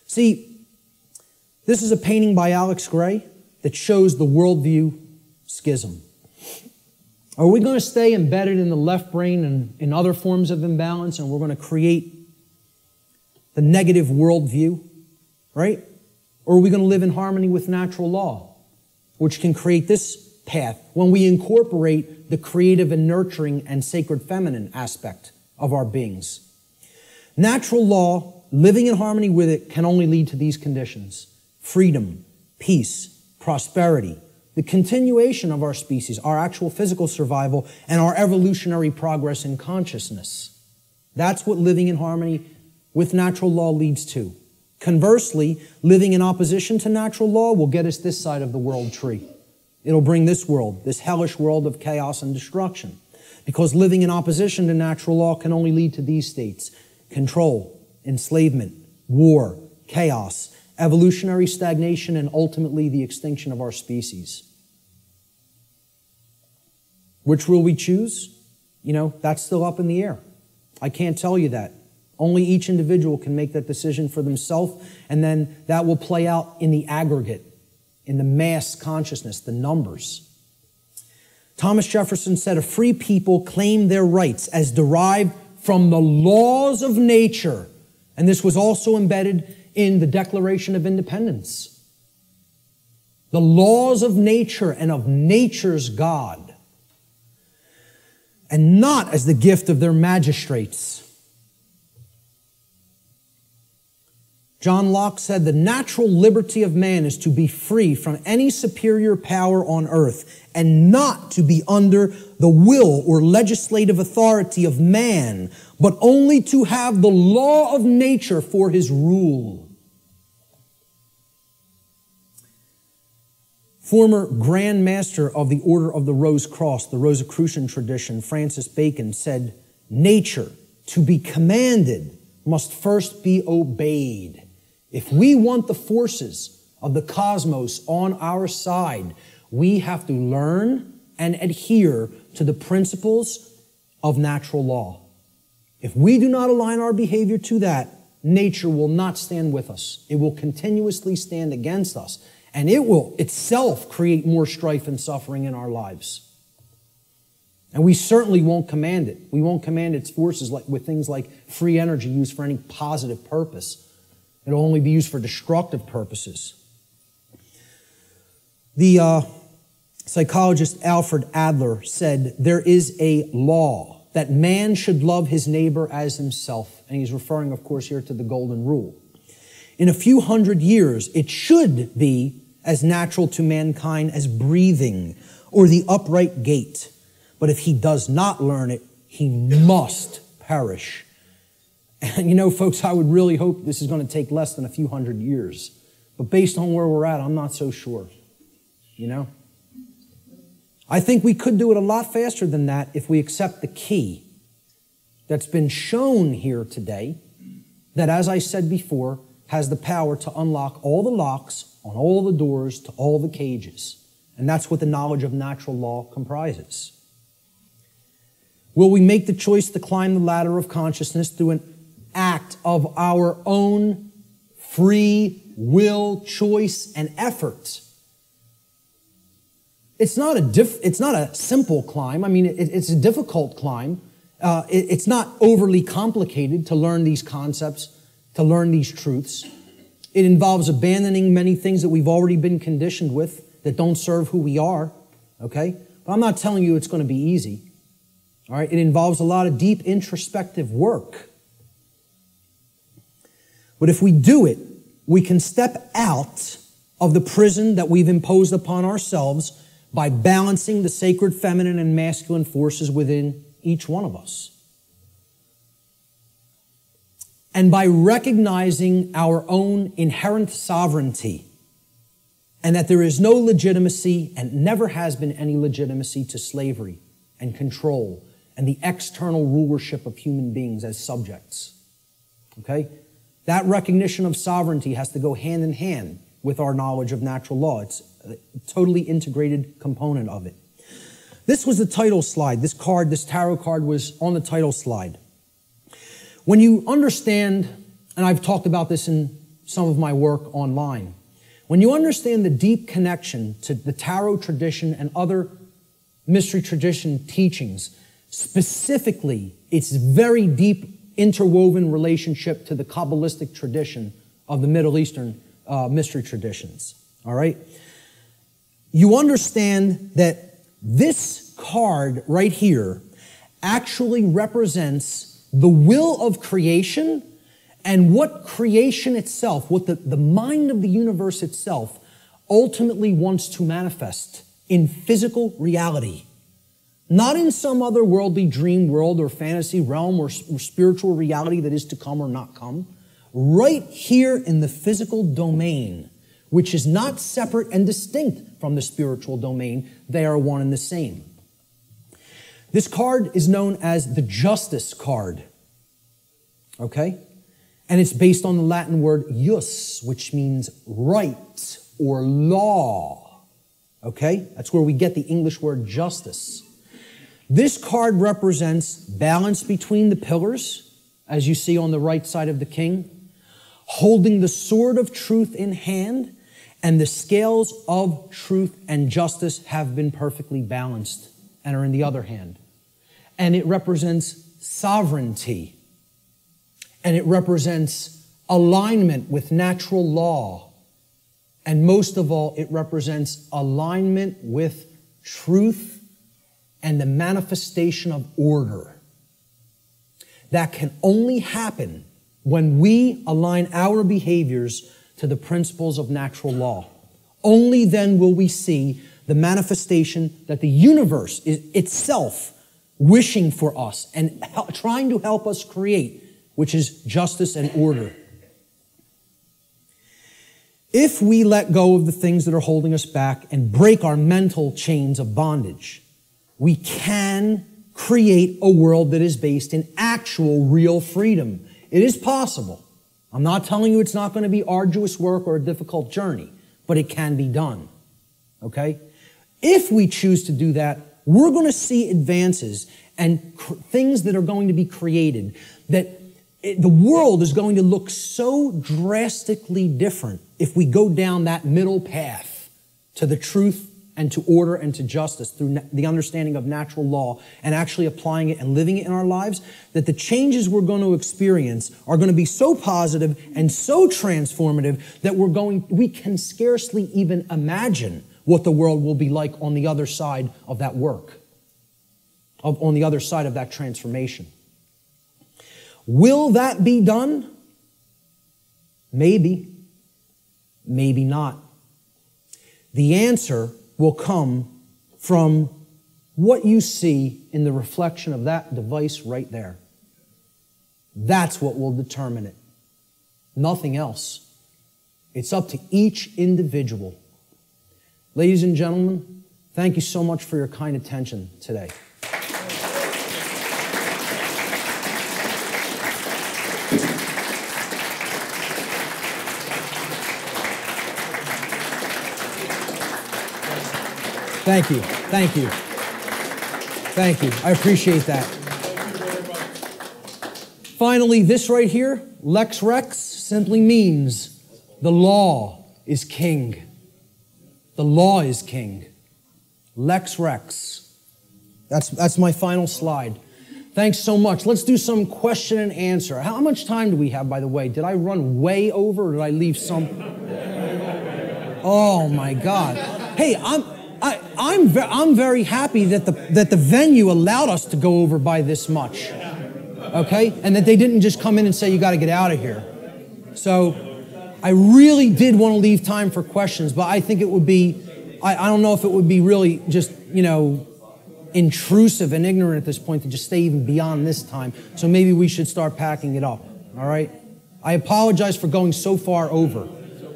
See, this is a painting by Alex Gray that shows the worldview schism. Are we going to stay embedded in the left brain and in other forms of imbalance, and we're going to create the negative worldview, right? Or are we going to live in harmony with natural law, which can create this path when we incorporate the creative and nurturing and sacred feminine aspect of our beings? Natural law, living in harmony with it, can only lead to these conditions: freedom, peace, prosperity, the continuation of our species, our actual physical survival, and our evolutionary progress in consciousness. That's what living in harmony with natural law leads to. Conversely, living in opposition to natural law will get us this side of the world tree. It'll bring this world, this hellish world of chaos and destruction. Because living in opposition to natural law can only lead to these states: control, enslavement, war, chaos, evolutionary stagnation, and ultimately the extinction of our species. Which will we choose? That's still up in the air. I can't tell you that. Only each individual can make that decision for themselves, and then that will play out in the aggregate, in the mass consciousness, the numbers. Thomas Jefferson said, "A free people claim their rights as derived from the laws of nature." And this was also embedded in the Declaration of Independence. The laws of nature and of nature's God, and not as the gift of their magistrates. John Locke said, "The natural liberty of man is to be free from any superior power on earth, and not to be under the will or legislative authority of man, but only to have the law of nature for his rule." Former Grand Master of the Order of the Rose Cross, the Rosicrucian tradition, Francis Bacon, said, "Nature, to be commanded, must first be obeyed." If we want the forces of the cosmos on our side, we have to learn and adhere to the principles of natural law. If we do not align our behavior to that, nature will not stand with us. It will continuously stand against us, and it will itself create more strife and suffering in our lives. And we certainly won't command it. We won't command its forces with things like free energy used for any positive purpose. It'll only be used for destructive purposes. The psychologist Alfred Adler said, "There is a law that man should love his neighbor as himself." And he's referring, of course, here to the Golden Rule. "In a few hundred years, it should be as natural to mankind as breathing or the upright gait. But if he does not learn it, he must perish." And folks, I would really hope this is going to take less than a few hundred years. But based on where we're at, I'm not so sure. I think we could do it a lot faster than that if we accept the key that's been shown here today, that, as I said before, has the power to unlock all the locks on all the doors to all the cages. And that's what the knowledge of natural law comprises. Will we make the choice to climb the ladder of consciousness through an act of our own free will, choice, and effort? It's not a simple climb. I mean, it's a difficult climb. It's not overly complicated to learn these concepts, to learn these truths. It involves abandoning many things that we've already been conditioned with that don't serve who we are, okay? But I'm not telling you it's going to be easy, all right? It involves a lot of deep introspective work. But if we do it, we can step out of the prison that we've imposed upon ourselves by balancing the sacred feminine and masculine forces within each one of us. And by recognizing our own inherent sovereignty, and that there is no legitimacy and never has been any legitimacy to slavery and control and the external rulership of human beings as subjects. Okay? That recognition of sovereignty has to go hand in hand with our knowledge of natural law. It's a totally integrated component of it. This was the title slide. This card, this tarot card, was on the title slide. When you understand, and I've talked about this in some of my work online. When you understand the deep connection to the tarot tradition and other mystery tradition teachings, specifically its very deep interwoven relationship to the Kabbalistic tradition of the Middle Eastern mystery traditions, all right? You understand that this card right here actually represents the will of creation and what creation itself, what the mind of the universe itself ultimately wants to manifest in physical reality. Not in some other worldly dream world or fantasy realm or spiritual reality that is to come or not come. Right here in the physical domain, which is not separate and distinct from the spiritual domain. They are one and the same. This card is known as the Justice card. Okay? And it's based on the Latin word jus, which means right or law. Okay? That's where we get the English word justice. This card represents balance between the pillars, as you see on the right side of the king, holding the sword of truth in hand, and the scales of truth and justice have been perfectly balanced and are in the other hand. And it represents sovereignty. And it represents alignment with natural law. And most of all, it represents alignment with truth and the manifestation of order. That can only happen when we align our behaviors to the principles of natural law. Only then will we see the manifestation that the universe is itself wishing for us and trying to help us create, which is justice and order. If we let go of the things that are holding us back and break our mental chains of bondage, we can create a world that is based in actual, real freedom. It is possible. I'm not telling you it's not going to be arduous work or a difficult journey, but it can be done. Okay? If we choose to do that, we're going to see advances and things that are going to be created that the world is going to look so drastically different if we go down that middle path to the truth and to order and to justice through the understanding of natural law and actually applying it and living it in our lives, that the changes we're going to experience are going to be so positive and so transformative that we can scarcely even imagine what the world will be like on the other side of that work, on the other side of that transformation. Will that be done? Maybe. Maybe not. The answer will come from what you see in the reflection of that device right there. That's what will determine it. Nothing else. It's up to each individual. Ladies and gentlemen, thank you so much for your kind attention today. Thank you. Thank you. Thank you. I appreciate that. Finally, this right here, Lex Rex, simply means the law is king. The law is king. Lex Rex. That's my final slide. Thanks so much. Let's do some question and answer. How much time do we have, by the way? Did I run way over or did I leave some? Oh my God. Hey, I'm very happy that the venue allowed us to go over by this much, okay? And that they didn't just come in and say, you got to get out of here. So I really did want to leave time for questions, but I think it would be, I don't know if it would be really just, intrusive and ignorant at this point to just stay even beyond this time. So maybe we should start packing it up, all right? I apologize for going so far over.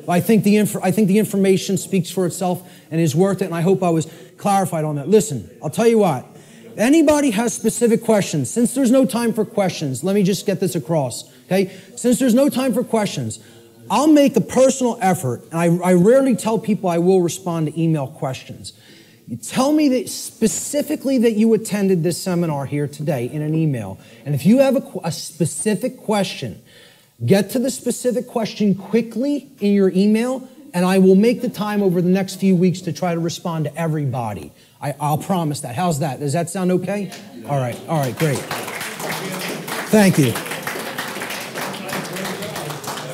I think the information speaks for itself and is worth it, and I hope I was clarified on that. Listen, I'll tell you what. If anybody has specific questions, since there's no time for questions, let me just get this across, okay? Since there's no time for questions, I'll make a personal effort, and I rarely tell people I will respond to email questions. You tell me that specifically that you attended this seminar here today in an email, and if you have a specific question Get to the specific question quickly in your email, and I will make the time over the next few weeks to try to respond to everybody. I'll promise that. How's that? Does that sound okay? All right, great. Thank you.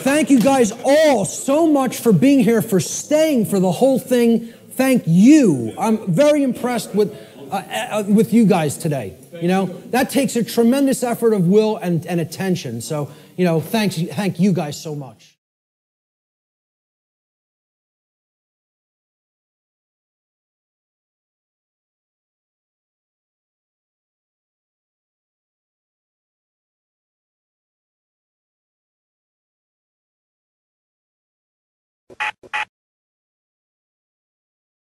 Thank you guys all so much for being here, for staying for the whole thing. Thank you. I'm very impressed with you guys today. You know, that takes a tremendous effort of will and attention. So, you know, thank you guys so much.